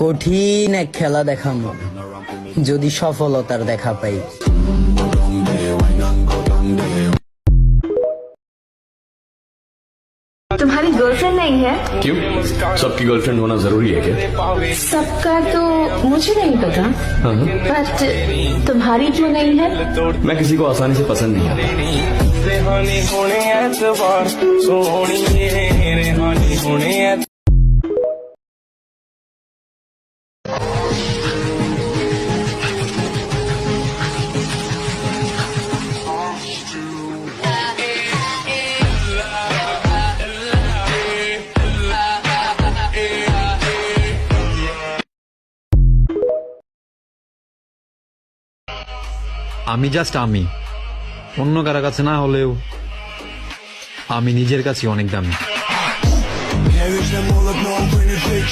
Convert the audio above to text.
কঠিন এক খেলা দেখাম, যদি সফলতার দেখা পাই। तुम्हारी गर्लफ्रेंड नहीं है? क्यों? सबकी गर्लफ्रेंड होना जरूरी है क्या? सबका तो मुझे नहीं पता, हाँ। बट तुम्हारी क्यों नहीं है? मैं किसी को आसानी से पसंद नहीं आता। रेहानी होने एतबार सोहनी रेहानी होने আমি জাস্ট আমি, অন্য কারো কাছে না হলেও আমি নিজের কাছে অনেক দামি।